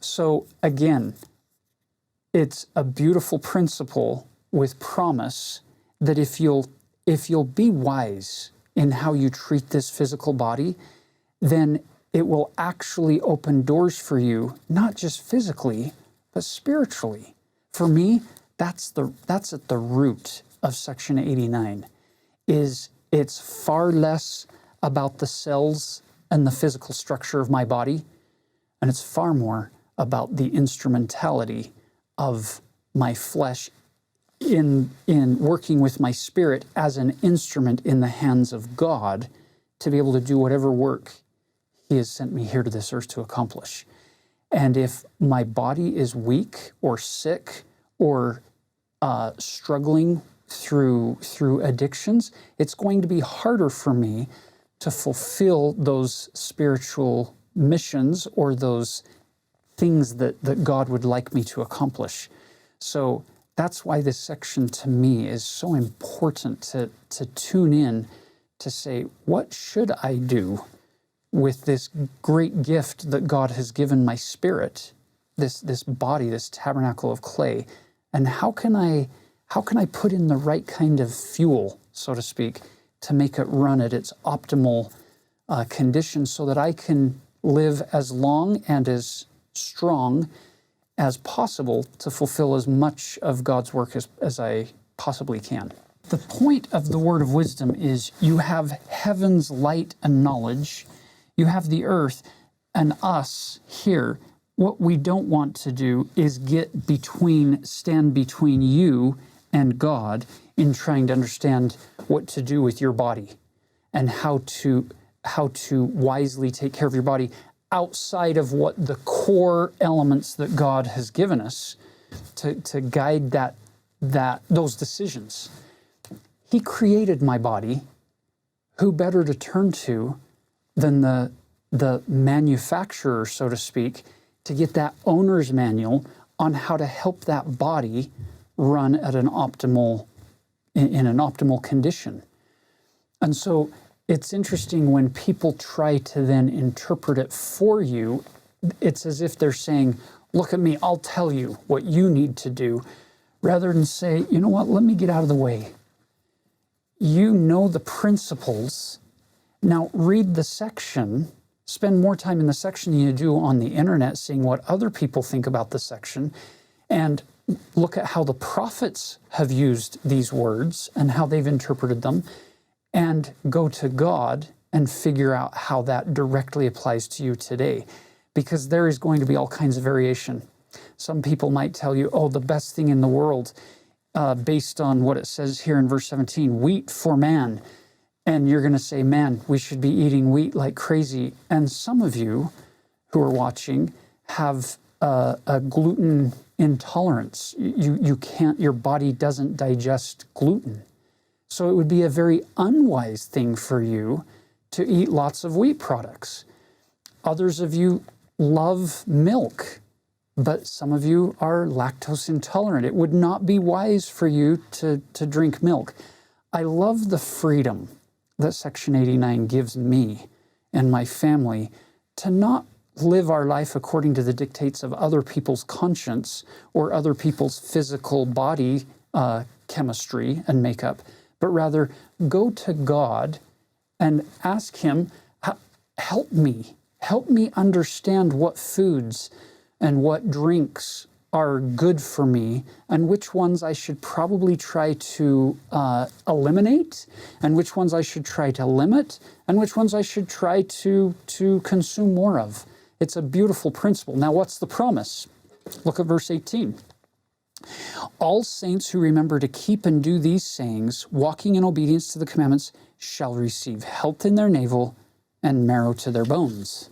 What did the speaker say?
So again, it's a beautiful principle with promise that if you'll be wise in how you treat this physical body, then it will actually open doors for you, not just physically, but spiritually. For me, that's at the root of Section 89, is it's far less about the cells and the physical structure of my body, and it's far more about the instrumentality of my flesh in working with my spirit as an instrument in the hands of God to be able to do whatever work He has sent me here to this earth to accomplish. And if my body is weak or sick or struggling through addictions, it's going to be harder for me to fulfill those spiritual missions or those things that God would like me to accomplish. So that's why this section to me is so important to tune in to say, what should I do with this great gift that God has given my spirit, this body, this tabernacle of clay, and how can I put in the right kind of fuel, so to speak, to make it run at its optimal condition so that I can live as long and as strong as possible to fulfill as much of God's work as I possibly can. The point of the word of wisdom is you have heaven's light and knowledge, you have the earth and us here. What we don't want to do is stand between you and God in trying to understand what to do with your body and how to wisely take care of your body outside of what the core elements that God has given us to guide those decisions. He created my body. Who better to turn to than the manufacturer, so to speak, to get that owner's manual on how to help that body run at in an optimal condition. And so it's interesting when people try to then interpret it for you, it's as if they're saying, look at me, I'll tell you what you need to do, rather than say, you know what, let me get out of the way. You know the principles. Now read the section, spend more time in the section than you do on the internet seeing what other people think about the section, and look at how the prophets have used these words and how they've interpreted them, and go to God and figure out how that directly applies to you today. Because there is going to be all kinds of variation. Some people might tell you, oh, the best thing in the world, based on what it says here in verse 17, wheat for man. And you're going to say, man, we should be eating wheat like crazy. And some of you who are watching have a gluten intolerance. You can't, your body doesn't digest gluten. So it would be a very unwise thing for you to eat lots of wheat products. Others of you love milk, but some of you are lactose intolerant. It would not be wise for you to drink milk. I love the freedom that Section 89 gives me and my family to not live our life according to the dictates of other people's conscience or other people's physical body chemistry and makeup, but rather go to God and ask Him, help me understand what foods and what drinks are good for me and which ones I should probably try to eliminate and which ones I should try to limit and which ones I should try to consume more of. It's a beautiful principle. Now, what's the promise? Look at verse 18. All saints who remember to keep and do these sayings, walking in obedience to the commandments, shall receive health in their navel and marrow to their bones.